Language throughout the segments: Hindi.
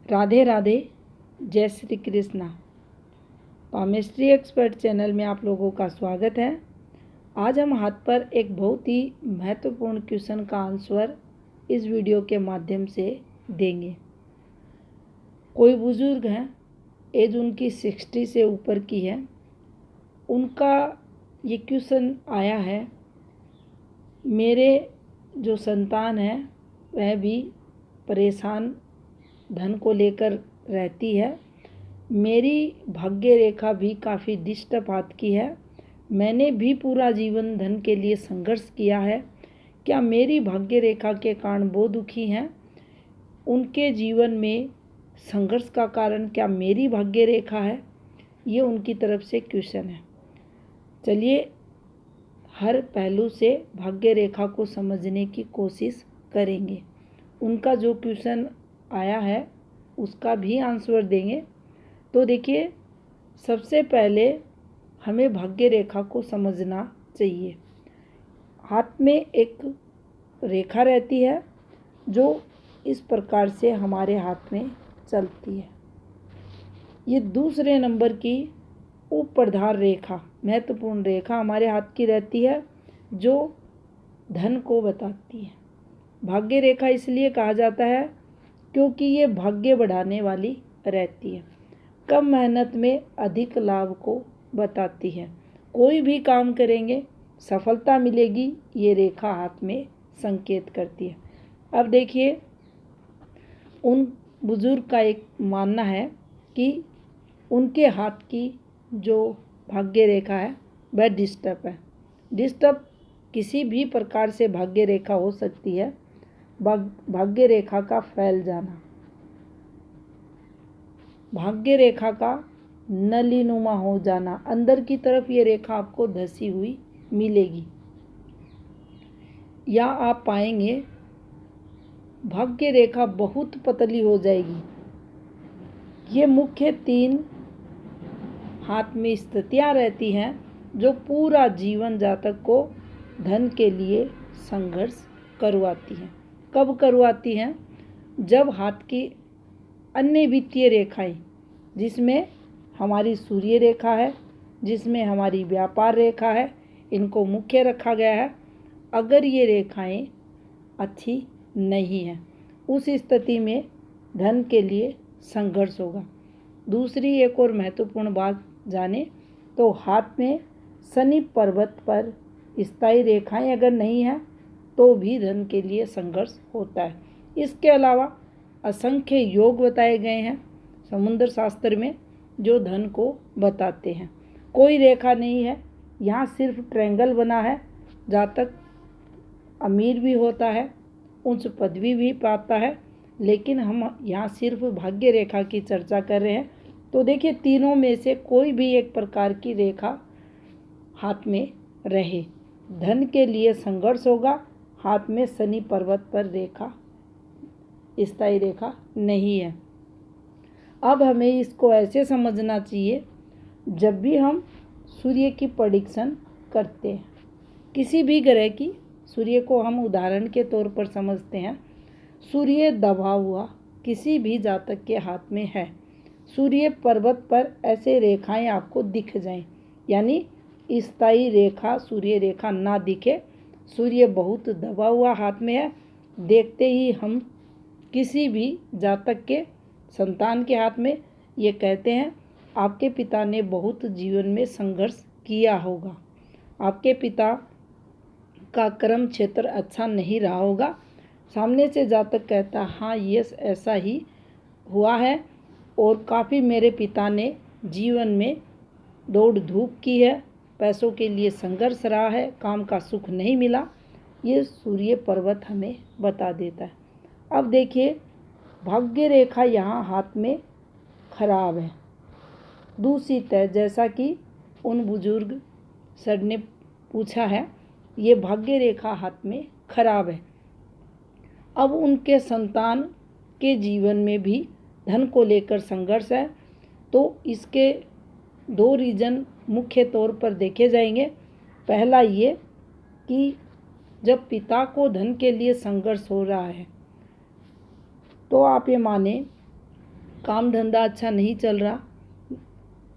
राधे राधे, जय Shri Krishna. Palmistry expert channel में आप लोगों का स्वागत है। आज हम हाथ पर एक बहुत ही महत्वपूर्ण क्वेश्चन का आंसर इस वीडियो के माध्यम से देंगे। कोई बुजुर्ग हैं, एज उनकी 60 से ऊपर की है। उनका ये क्वेश्चन आया है, मेरे जो संतान है वह भी परेशान धन को लेकर रहती है। मेरी भाग्य रेखा भी काफ़ी डिस्टर्ब हाथ की है। मैंने भी पूरा जीवन धन के लिए संघर्ष किया है। क्या मेरी भाग्य रेखा के कारण वो दुखी हैं? उनके जीवन में संघर्ष का कारण क्या मेरी भाग्य रेखा है? ये उनकी तरफ से क्वेश्चन है। चलिए हर पहलू से भाग्य रेखा को समझने की कोशिश करेंगे। उनका जो क्वेश्चन आया है उसका भी आंसर देंगे। तो देखिए, सबसे पहले हमें भाग्य रेखा को समझना चाहिए। हाथ में एक रेखा रहती है जो इस प्रकार से हमारे हाथ में चलती है। ये दूसरे नंबर की उपप्रधान रेखा, महत्वपूर्ण रेखा हमारे हाथ की रहती है जो धन को बताती है। भाग्य रेखा इसलिए कहा जाता है क्योंकि ये भाग्य बढ़ाने वाली रहती है। कम मेहनत में अधिक लाभ को बताती है। कोई भी काम करेंगे सफलता मिलेगी, ये रेखा हाथ में संकेत करती है। अब देखिए, उन बुजुर्ग का एक मानना है कि उनके हाथ की जो भाग्य रेखा है वह डिस्टर्ब है। डिस्टर्ब किसी भी प्रकार से भाग्य रेखा हो सकती है। भाग्य रेखा का फैल जाना, भाग्य रेखा का नलीनुमा हो जाना, अंदर की तरफ ये रेखा आपको धसी हुई मिलेगी। या आप पाएंगे भाग्य रेखा बहुत पतली हो जाएगी। ये मुख्य 3 हाथ में स्थितियाँ रहती हैं जो पूरा जीवन जातक को धन के लिए संघर्ष करवाती हैं। कब करवाती हैं? जब हाथ की अन्य वित्तीय रेखाएं, जिसमें हमारी सूर्य रेखा है, जिसमें हमारी व्यापार रेखा है, इनको मुख्य रखा गया है। अगर ये रेखाएं अच्छी नहीं हैं, उस स्थिति में धन के लिए संघर्ष होगा। दूसरी एक और महत्वपूर्ण बात जाने तो हाथ में शनि पर्वत पर स्थायी रेखाएं अगर नहीं हैं तो भी धन के लिए संघर्ष होता है। इसके अलावा असंख्य योग बताए गए हैं समुद्र शास्त्र में जो धन को बताते हैं। कोई रेखा नहीं है, यहाँ सिर्फ ट्रायंगल बना है। जातक अमीर भी होता है, उच्च पदवी भी पाता है, लेकिन हम यहाँ सिर्फ भाग्य रेखा की चर्चा कर रहे हैं। तो देखिए, तीनों में से कोई भी एक प्रकार की रेखा हाथ में रहे, धन के लिए संघर्ष होगा। हाथ में शनि पर्वत पर रेखा, स्थायी रेखा नहीं है। अब हमें इसको ऐसे समझना चाहिए, जब भी हम सूर्य की प्रेडिक्शन करते हैं, किसी भी ग्रह की, सूर्य को हम उदाहरण के तौर पर समझते हैं। सूर्य दबा हुआ किसी भी जातक के हाथ में है, सूर्य पर्वत पर ऐसे रेखाएं आपको दिख जाएं, यानी स्थायी रेखा सूर्य रेखा ना दिखे, सूर्य बहुत दबा हुआ हाथ में है, देखते ही हम किसी भी जातक के संतान के हाथ में ये कहते हैं आपके पिता ने बहुत जीवन में संघर्ष किया होगा, आपके पिता का कर्म क्षेत्र अच्छा नहीं रहा होगा। सामने से जातक कहता हाँ ये ऐसा ही हुआ है और काफ़ी मेरे पिता ने जीवन में दौड़ धूप की है, पैसों के लिए संघर्ष रहा है, काम का सुख नहीं मिला। ये सूर्य पर्वत हमें बता देता है। अब देखिए, भाग्य रेखा यहाँ हाथ में खराब है, दूषित है, जैसा कि उन बुजुर्ग सर ने पूछा है, ये भाग्य रेखा हाथ में खराब है। अब उनके संतान के जीवन में भी धन को लेकर संघर्ष है। तो इसके 2 रीज़न मुख्य तौर पर देखे जाएंगे। पहला ये कि जब पिता को धन के लिए संघर्ष हो रहा है तो आप ये माने काम धंधा अच्छा नहीं चल रहा,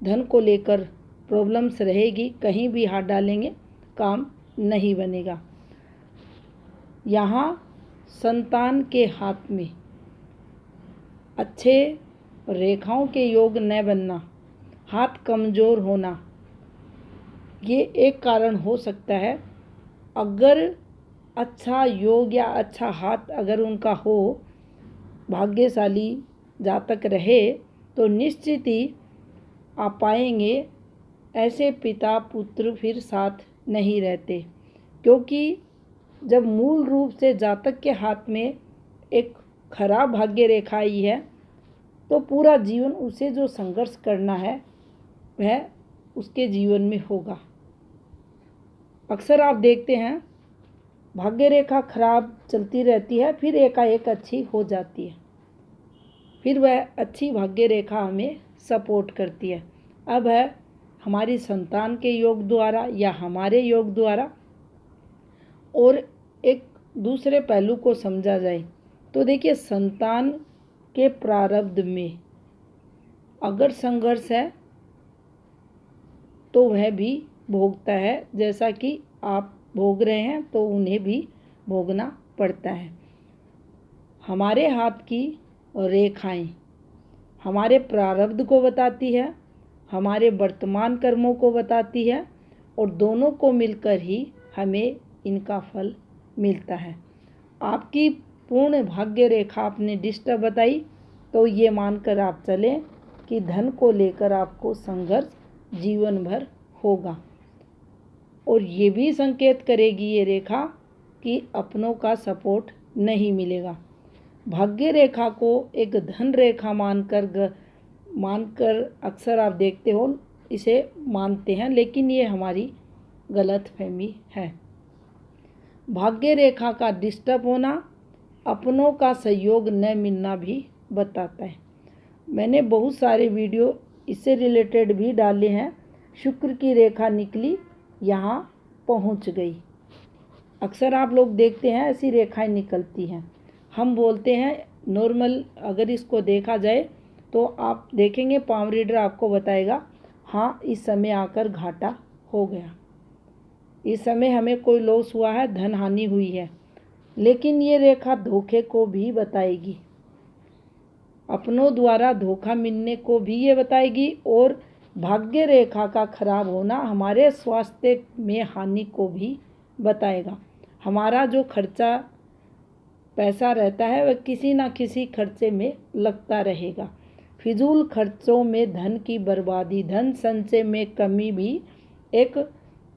धन को लेकर प्रॉब्लम्स रहेगी, कहीं भी हाथ डालेंगे काम नहीं बनेगा। यहाँ संतान के हाथ में अच्छे रेखाओं के योग न बनना, हाथ कमज़ोर होना, ये एक कारण हो सकता है। अगर अच्छा योग या अच्छा हाथ अगर उनका हो, भाग्यशाली जातक रहे, तो निश्चित ही आप पाएंगे ऐसे पिता पुत्र फिर साथ नहीं रहते, क्योंकि जब मूल रूप से जातक के हाथ में एक खराब भाग्य रेखा आई है, तो पूरा जीवन उसे जो संघर्ष करना है वह उसके जीवन में होगा। अक्सर आप देखते हैं भाग्य रेखा खराब चलती रहती है, फिर एकाएक अच्छी हो जाती है, फिर वह अच्छी भाग्य रेखा हमें सपोर्ट करती है। अब है हमारी संतान के योग द्वारा या हमारे योग द्वारा। और एक दूसरे पहलू को समझा जाए तो देखिए, संतान के प्रारब्ध में अगर संघर्ष है तो वह भी भोगता है, जैसा कि आप भोग रहे हैं तो उन्हें भी भोगना पड़ता है। हमारे हाथ की रेखाएं हमारे प्रारब्ध को बताती है, हमारे वर्तमान कर्मों को बताती है, और दोनों को मिलकर ही हमें इनका फल मिलता है। आपकी पूर्ण भाग्य रेखा आपने डिस्टर्ब बताई तो ये मानकर आप चलें कि धन को लेकर आपको संघर्ष जीवन भर होगा। और ये भी संकेत करेगी ये रेखा कि अपनों का सपोर्ट नहीं मिलेगा। भाग्य रेखा को एक धन रेखा मानकर अक्सर आप देखते हो इसे मानते हैं, लेकिन ये हमारी गलतफहमी है। भाग्य रेखा का डिस्टर्ब होना अपनों का सहयोग न मिलना भी बताता है। मैंने बहुत सारे वीडियो इससे रिलेटेड भी डाले हैं। शुक्र की रेखा निकली, यहाँ पहुँच गई। अक्सर आप लोग देखते हैं ऐसी रेखाएं निकलती हैं। हम बोलते हैं नॉर्मल, अगर इसको देखा जाए तो आप देखेंगे पाम रीडर आपको बताएगा हाँ इस समय आकर घाटा हो गया, इस समय हमें कोई लॉस हुआ है, धन हानि हुई है। लेकिन ये रेखा धोखे को भी बताएगी, अपनों द्वारा धोखा मिलने को भी ये बताएगी, और भाग्य रेखा का खराब होना हमारे स्वास्थ्य में हानि को भी बताएगा। हमारा जो खर्चा पैसा रहता है वह किसी ना किसी खर्चे में लगता रहेगा। फिजूल खर्चों में धन की बर्बादी, धन संचय में कमी भी एक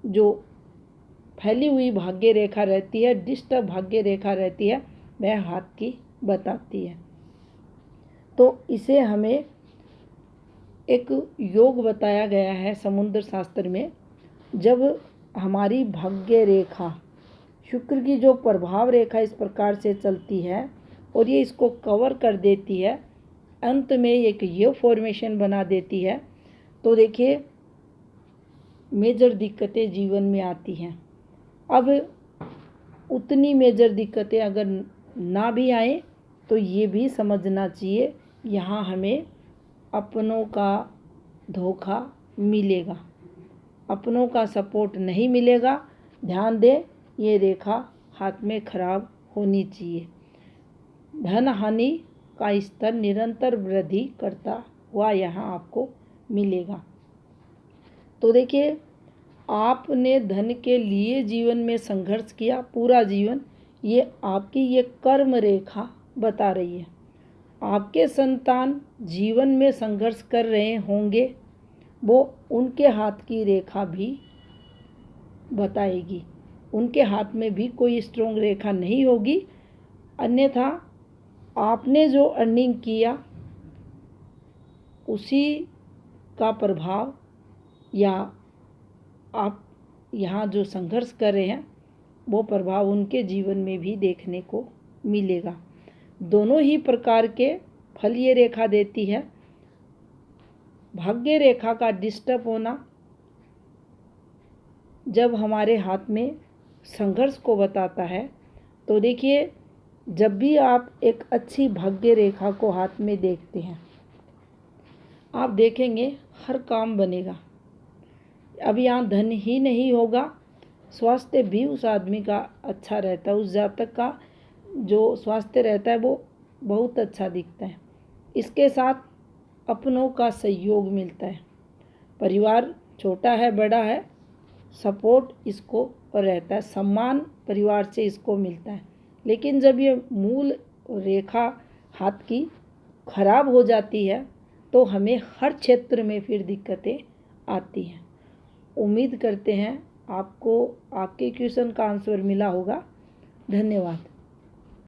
जो फैली हुई भाग्य रेखा रहती है, डिस्टर्ब भाग्य रेखा रहती है, वह हाथ की बताती है। तो इसे हमें एक योग बताया गया है समुद्र शास्त्र में। जब हमारी भाग्य रेखा शुक्र की जो प्रभाव रेखा इस प्रकार से चलती है और ये इसको कवर कर देती है, अंत में एक ये फॉर्मेशन बना देती है, तो देखिए मेजर दिक्कतें जीवन में आती हैं। अब उतनी मेजर दिक्कतें अगर ना भी आए तो ये भी समझना चाहिए यहाँ हमें अपनों का धोखा मिलेगा, अपनों का सपोर्ट नहीं मिलेगा। ध्यान दें, ये रेखा हाथ में खराब होनी चाहिए। धन हानि का स्तर निरंतर वृद्धि करता हुआ यहाँ आपको मिलेगा। तो देखिए, आपने धन के लिए जीवन में संघर्ष किया पूरा जीवन, ये आपकी ये कर्म रेखा बता रही है। आपके संतान जीवन में संघर्ष कर रहे होंगे, वो उनके हाथ की रेखा भी बताएगी। उनके हाथ में भी कोई स्ट्रॉन्ग रेखा नहीं होगी, अन्यथा आपने जो अर्निंग किया उसी का प्रभाव या आप यहाँ जो संघर्ष कर रहे हैं वो प्रभाव उनके जीवन में भी देखने को मिलेगा। दोनों ही प्रकार के फल ये रेखा देती है। भाग्य रेखा का डिस्टर्ब होना जब हमारे हाथ में संघर्ष को बताता है, तो देखिए जब भी आप एक अच्छी भाग्य रेखा को हाथ में देखते हैं आप देखेंगे हर काम बनेगा। अब यहाँ धन ही नहीं होगा, स्वास्थ्य भी उस आदमी का अच्छा रहता है, उस जातक का जो स्वास्थ्य रहता है वो बहुत अच्छा दिखता है। इसके साथ अपनों का सहयोग मिलता है, परिवार छोटा है बड़ा है, सपोर्ट इसको रहता है, सम्मान परिवार से इसको मिलता है। लेकिन जब ये मूल रेखा हाथ की खराब हो जाती है तो हमें हर क्षेत्र में फिर दिक्कतें आती हैं। उम्मीद करते हैं आपको आपके क्वेश्चन का आंसर मिला होगा। धन्यवाद।